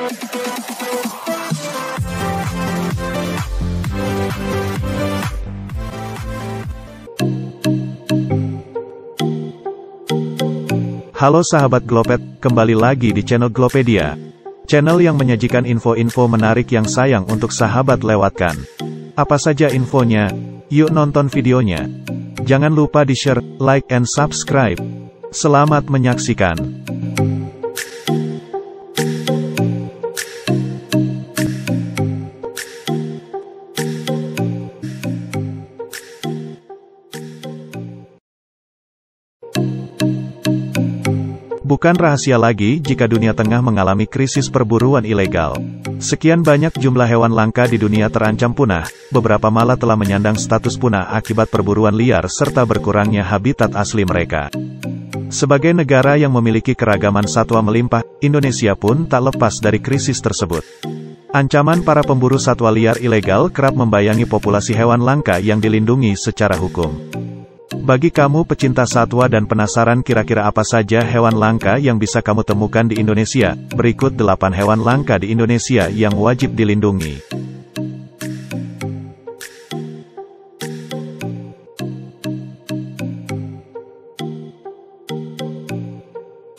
Halo sahabat Glopet, kembali lagi di channel Glopedia. Channel yang menyajikan info-info menarik yang sayang untuk sahabat lewatkan. Apa saja infonya? Yuk nonton videonya. Jangan lupa di-share, like, and subscribe. Selamat menyaksikan. Bukan rahasia lagi jika dunia tengah mengalami krisis perburuan ilegal. Sekian banyak jumlah hewan langka di dunia terancam punah, beberapa malah telah menyandang status punah akibat perburuan liar serta berkurangnya habitat asli mereka. Sebagai negara yang memiliki keragaman satwa melimpah, Indonesia pun tak lepas dari krisis tersebut. Ancaman para pemburu satwa liar ilegal kerap membayangi populasi hewan langka yang dilindungi secara hukum. Bagi kamu pecinta satwa dan penasaran kira-kira apa saja hewan langka yang bisa kamu temukan di Indonesia, berikut 8 hewan langka di Indonesia yang wajib dilindungi.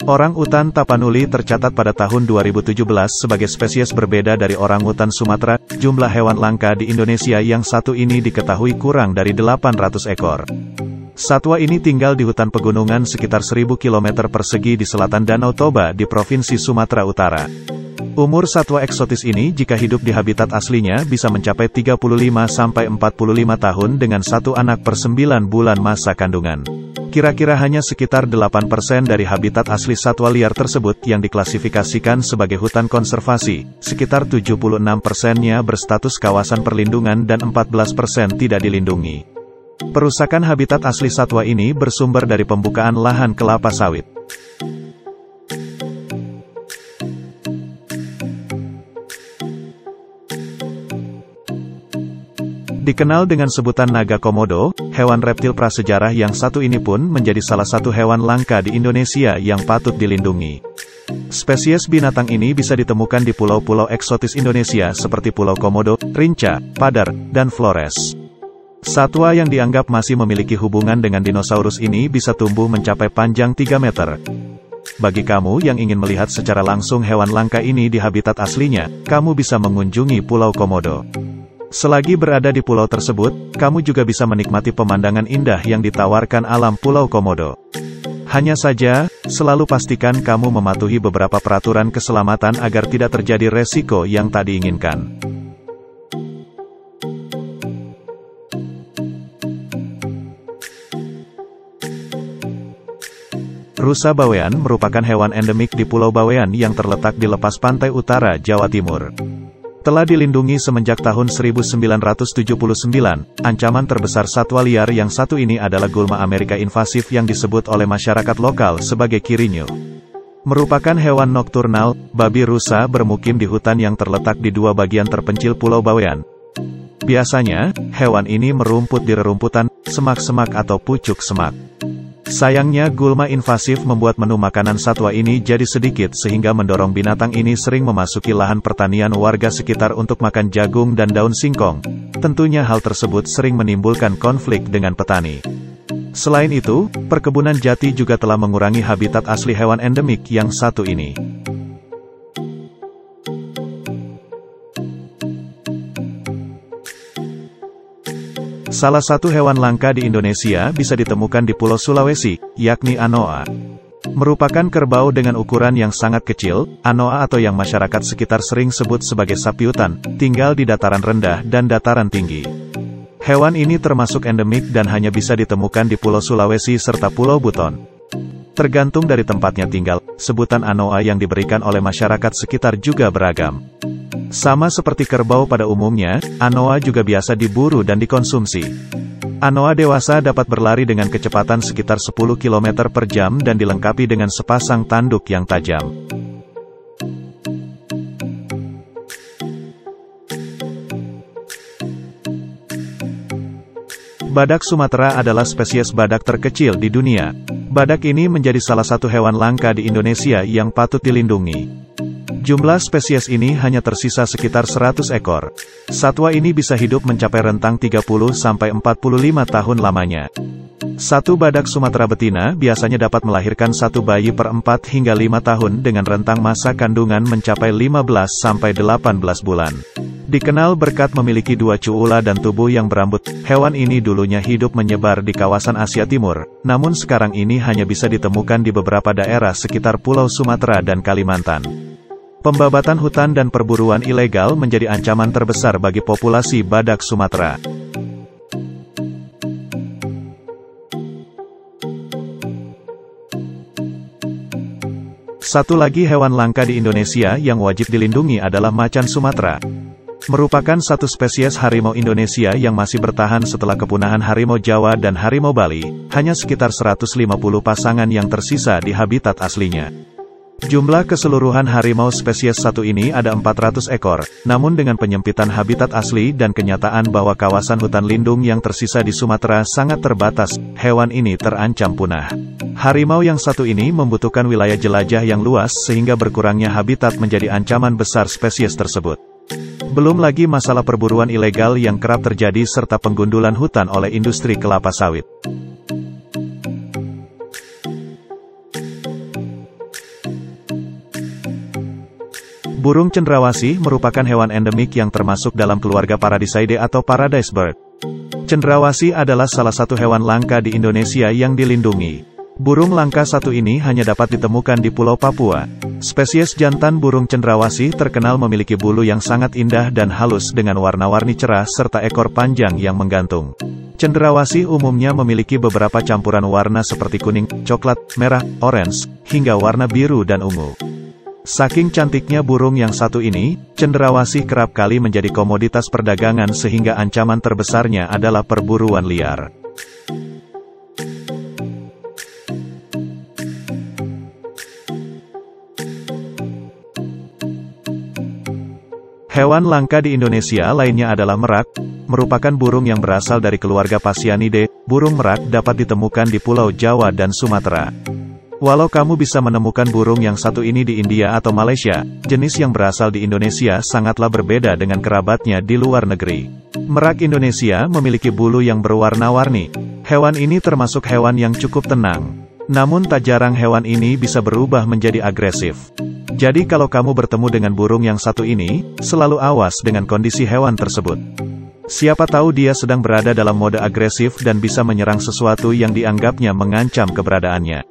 Orang-utan Tapanuli tercatat pada tahun 2017 sebagai spesies berbeda dari orang-utan Sumatera. Jumlah hewan langka di Indonesia yang satu ini diketahui kurang dari 800 ekor. Satwa ini tinggal di hutan pegunungan sekitar 1000 km persegi di selatan Danau Toba di Provinsi Sumatera Utara. Umur satwa eksotis ini jika hidup di habitat aslinya bisa mencapai 35-45 tahun dengan satu anak per 9 bulan masa kandungan. Kira-kira hanya sekitar 8% dari habitat asli satwa liar tersebut yang diklasifikasikan sebagai hutan konservasi, sekitar 76%-nya berstatus kawasan perlindungan dan 14% tidak dilindungi. Perusakan habitat asli satwa ini bersumber dari pembukaan lahan kelapa sawit. Dikenal dengan sebutan naga komodo, hewan reptil prasejarah yang satu ini pun menjadi salah satu hewan langka di Indonesia yang patut dilindungi. Spesies binatang ini bisa ditemukan di pulau-pulau eksotis Indonesia seperti Pulau Komodo, Rinca, Padar, dan Flores. Satwa yang dianggap masih memiliki hubungan dengan dinosaurus ini bisa tumbuh mencapai panjang 3 meter. Bagi kamu yang ingin melihat secara langsung hewan langka ini di habitat aslinya, kamu bisa mengunjungi Pulau Komodo. Selagi berada di pulau tersebut, kamu juga bisa menikmati pemandangan indah yang ditawarkan alam Pulau Komodo. Hanya saja, selalu pastikan kamu mematuhi beberapa peraturan keselamatan agar tidak terjadi resiko yang tak diinginkan. Rusa bawean merupakan hewan endemik di Pulau Bawean yang terletak di lepas pantai utara Jawa Timur. Telah dilindungi semenjak tahun 1979, ancaman terbesar satwa liar yang satu ini adalah gulma Amerika invasif yang disebut oleh masyarakat lokal sebagai kirinyo. Merupakan hewan nokturnal, babi rusa bermukim di hutan yang terletak di dua bagian terpencil Pulau Bawean. Biasanya, hewan ini merumput di rerumputan, semak-semak atau pucuk semak. Sayangnya gulma invasif membuat menu makanan satwa ini jadi sedikit sehingga mendorong binatang ini sering memasuki lahan pertanian warga sekitar untuk makan jagung dan daun singkong. Tentunya hal tersebut sering menimbulkan konflik dengan petani. Selain itu, perkebunan jati juga telah mengurangi habitat asli hewan endemik yang satu ini. Salah satu hewan langka di Indonesia bisa ditemukan di Pulau Sulawesi, yakni anoa. Merupakan kerbau dengan ukuran yang sangat kecil, anoa atau yang masyarakat sekitar sering sebut sebagai sapi hutan, tinggal di dataran rendah dan dataran tinggi. Hewan ini termasuk endemik dan hanya bisa ditemukan di Pulau Sulawesi serta Pulau Buton. Tergantung dari tempatnya tinggal, sebutan anoa yang diberikan oleh masyarakat sekitar juga beragam. Sama seperti kerbau pada umumnya, anoa juga biasa diburu dan dikonsumsi. Anoa dewasa dapat berlari dengan kecepatan sekitar 10 km per jam dan dilengkapi dengan sepasang tanduk yang tajam. Badak Sumatera adalah spesies badak terkecil di dunia. Badak ini menjadi salah satu hewan langka di Indonesia yang patut dilindungi. Jumlah spesies ini hanya tersisa sekitar 100 ekor. Satwa ini bisa hidup mencapai rentang 30-45 tahun lamanya. Satu badak Sumatera betina biasanya dapat melahirkan satu bayi per 4 hingga 5 tahun dengan rentang masa kandungan mencapai 15-18 bulan. Dikenal berkat memiliki 2 cuula dan tubuh yang berambut, hewan ini dulunya hidup menyebar di kawasan Asia Timur, namun sekarang ini hanya bisa ditemukan di beberapa daerah sekitar Pulau Sumatera dan Kalimantan. Pembabatan hutan dan perburuan ilegal menjadi ancaman terbesar bagi populasi badak Sumatera. Satu lagi hewan langka di Indonesia yang wajib dilindungi adalah macan Sumatera. Merupakan satu spesies harimau Indonesia yang masih bertahan setelah kepunahan harimau Jawa dan harimau Bali, hanya sekitar 150 pasangan yang tersisa di habitat aslinya. Jumlah keseluruhan harimau spesies satu ini ada 400 ekor, namun dengan penyempitan habitat asli dan kenyataan bahwa kawasan hutan lindung yang tersisa di Sumatera sangat terbatas, hewan ini terancam punah. Harimau yang satu ini membutuhkan wilayah jelajah yang luas sehingga berkurangnya habitat menjadi ancaman besar spesies tersebut. Belum lagi masalah perburuan ilegal yang kerap terjadi serta penggundulan hutan oleh industri kelapa sawit. Burung cendrawasih merupakan hewan endemik yang termasuk dalam keluarga Paradiseidae atau Paradise Bird. Cendrawasih adalah salah satu hewan langka di Indonesia yang dilindungi. Burung langka satu ini hanya dapat ditemukan di Pulau Papua. Spesies jantan burung cendrawasih terkenal memiliki bulu yang sangat indah dan halus dengan warna-warni cerah serta ekor panjang yang menggantung. Cendrawasih umumnya memiliki beberapa campuran warna seperti kuning, coklat, merah, orange, hingga warna biru dan ungu. Saking cantiknya burung yang satu ini, cendrawasih kerap kali menjadi komoditas perdagangan sehingga ancaman terbesarnya adalah perburuan liar. Hewan langka di Indonesia lainnya adalah merak, merupakan burung yang berasal dari keluarga Phasianidae. Burung merak dapat ditemukan di Pulau Jawa dan Sumatera. Walau kamu bisa menemukan burung yang satu ini di India atau Malaysia, jenis yang berasal di Indonesia sangatlah berbeda dengan kerabatnya di luar negeri. Merak Indonesia memiliki bulu yang berwarna-warni. Hewan ini termasuk hewan yang cukup tenang. Namun tak jarang hewan ini bisa berubah menjadi agresif. Jadi kalau kamu bertemu dengan burung yang satu ini, selalu awas dengan kondisi hewan tersebut. Siapa tahu dia sedang berada dalam mode agresif dan bisa menyerang sesuatu yang dianggapnya mengancam keberadaannya.